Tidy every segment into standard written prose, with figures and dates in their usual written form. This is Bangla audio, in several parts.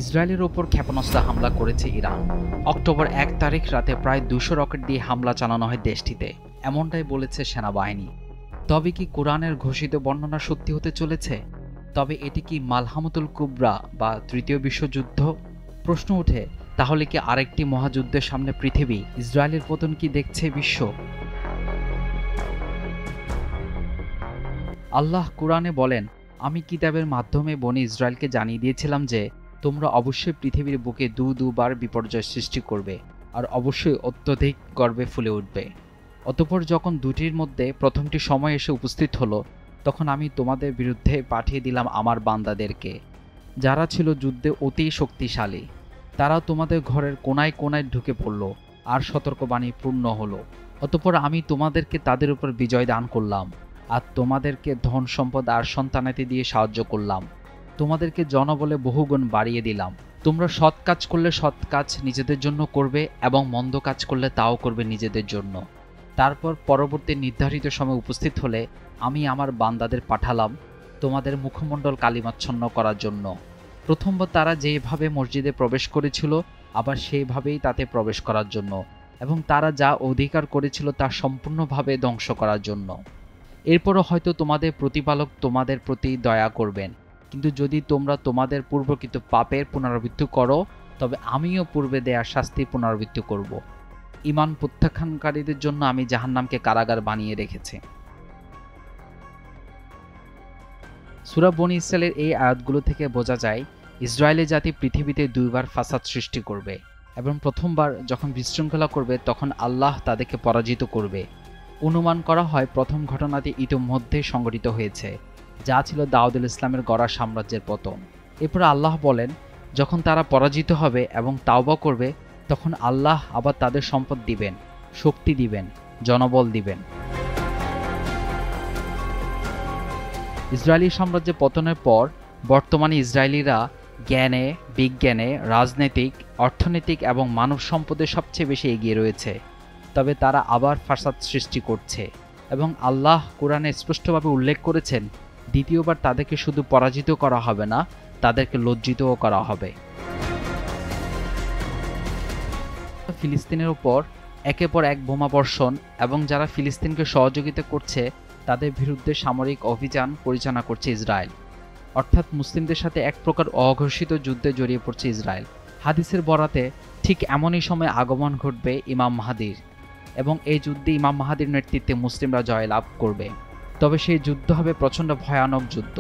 ইসরায়েলের ওপর ক্ষেপণাস্ত্র হামলা করেছে ইরান। অক্টোবর ১ তারিখ রাতে প্রায় ২০০ রকেট দিয়ে হামলা চালানো হয় দেশটিতে, এমনটাই বলেছে সেনাবাহিনী। তবে কি কোরআনের ঘোষিত বর্ণনা সত্যি হতে চলেছে? তবে এটি কি মালহামতুল কুবরা বা তৃতীয় বিশ্বযুদ্ধ? প্রশ্ন ওঠে, তাহলে কি আরেকটি মহাযুদ্ধের সামনে পৃথিবী? ইসরায়েলের পতন কি দেখছে বিশ্ব? আল্লাহ কুরআনে বলেন, আমি কিতাবের মাধ্যমে বনি ইসরায়েলকে জানিয়ে দিয়েছিলাম যে তোমরা অবশ্যই পৃথিবীর বুকে দুবার বিপর্যয় সৃষ্টি করবে আর অবশ্যই অত্যধিক গর্বে ফুলে উঠবে। অতঃপর যখন দুটির মধ্যে প্রথমটি সময় এসে উপস্থিত হলো, তখন আমি তোমাদের বিরুদ্ধে পাঠিয়ে দিলাম আমার বান্দাদেরকে, যারা ছিল যুদ্ধে অতি শক্তিশালী। তারা তোমাদের ঘরের কোনায় কোনায় ঢুকে পড়ল আর সতর্কবাণী পূর্ণ হলো। অতঃপর আমি তোমাদেরকে তাদের উপর বিজয় দান করলাম আর তোমাদেরকে ধন সম্পদ আর সন্তানাদি দিয়ে সাহায্য করলাম। তোমাদেরকে জনবলে বহুগুণ বাড়িয়ে দিলাম। তোমরা সৎ কাজ করলে সৎ কাজ নিজেদের জন্য করবে এবং মন্দ কাজ করলে তাও করবে নিজেদের জন্য। তারপর পরবর্তী নির্ধারিত সময় উপস্থিত হলে আমি আমার বান্দাদের পাঠালাম তোমাদের মুখমণ্ডল কালিমাচ্ছন্ন করার জন্য। প্রথমবার তারা যেভাবে মসজিদে প্রবেশ করেছিল আবার সেইভাবেই তাতে প্রবেশ করার জন্য, এবং তারা যা অধিকার করেছিল তা সম্পূর্ণভাবে ধ্বংস করার জন্য। এরপরও হয়তো তোমাদের প্রতিপালক তোমাদের প্রতি দয়া করবেন, কিন্তু যদি তোমরা তোমাদের পূর্বকৃত পাপের পুনরাবৃত্তি করো তবে আমিও পূর্বে দেয়া শাস্তির পুনরাবৃত্তি করব। ঈমান প্রত্যাখ্যানকারীদের জন্য আমি জাহান্নামকে কারাগার বানিয়ে রেখেছি। সূরা বনী ইসরায়েলের এই আয়াতগুলো থেকে বোঝা যায় ইসরায়েলের জাতি পৃথিবীতে দুইবার ফাসাদ সৃষ্টি করবে, এবং প্রথমবার যখন বিশৃঙ্খলা করবে তখন আল্লাহ তাদেরকে পরাজিত করবে। অনুমান করা হয় প্রথম ঘটনাটি ইতোমধ্যে সংঘটিত হয়েছে, যা ছিল দাউদ ইসলামের গড়া সাম্রাজ্যের পতন। এরপর আল্লাহ বলেন, যখন তারা পরাজিত হবে এবং তাওবা করবে তখন আল্লাহ আবার তাদের সম্পদ দিবেন, শক্তি দিবেন, জনবল দিবেন। ইসরায়েলি সাম্রাজ্যের পতনের পর বর্তমানে ইসরায়েলিরা জ্ঞানে, বিজ্ঞানে, রাজনৈতিক, অর্থনৈতিক এবং মানব সম্পদে সবচেয়ে বেশি এগিয়ে রয়েছে। তবে তারা আবার ফাসাদ সৃষ্টি করছে, এবং আল্লাহ কোরআনে স্পষ্টভাবে উল্লেখ করেছেন দ্বিতীয়বার তাদেরকে শুধু পরাজিত করা হবে না, তাদেরকে লজ্জিতও করা হবে। ফিলিস্তিনের উপর একের পর এক বোমাবর্ষণ এবং যারা ফিলিস্তিনকে সহযোগিতা করছে তাদের বিরুদ্ধে সামরিক অভিযান পরিচালনা করছে ইসরায়েল, অর্থাৎ মুসলিমদের সাথে এক প্রকার অঘোষিত যুদ্ধে জড়িয়ে পড়ছে ইসরায়েল। হাদিসের বরাতে ঠিক এমনই সময় আগমন ঘটবে ইমাম মাহদীর, এবং এই যুদ্ধে ইমাম মাহদীর নেতৃত্বে মুসলিমরা জয়লাভ করবে। তবে সেই যুদ্ধ হবে প্রচণ্ড ভয়ানক যুদ্ধ।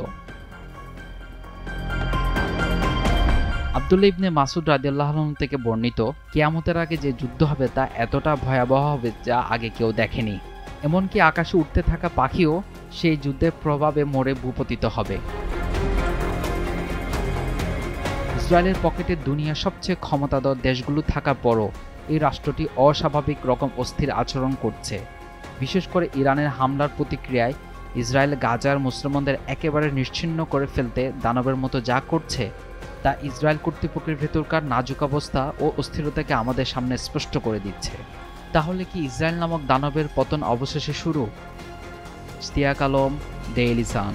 আব্দুল্লাহ ইবনে মাসউদ রাদিয়াল্লাহু আনহু থেকে বর্ণিত, কিয়ামতের আগে যে যুদ্ধ হবে তা এতটা ভয়াবহ হবে যা আগে কেউ দেখেনি। এমনকি আকাশে উঠতে থাকা পাখিও সেই যুদ্ধের প্রভাবে মরে ভূপতিত হবে। ইসরায়েলের পকেটে দুনিয়ার সবচেয়ে ক্ষমতাধর দেশগুলো থাকার পরও এই রাষ্ট্রটি অস্বাভাবিক রকম অস্থির আচরণ করছে। বিশেষ করে ইরানের হামলার প্রতিক্রিয়ায় ইসরায়েল গাজার মুসলমানদের একেবারে নিশ্চিহ্ন করে ফেলতে দানবের মতো যা করছে তা ইসরায়েল কর্তৃপক্ষের ভেতরকার নাজুক অবস্থা ও অস্থিরতাকে আমাদের সামনে স্পষ্ট করে দিচ্ছে। তাহলে কি ইসরায়েল নামক দানবের পতন অবশেষে শুরু? Ishtiaq Alam, Daily Sun.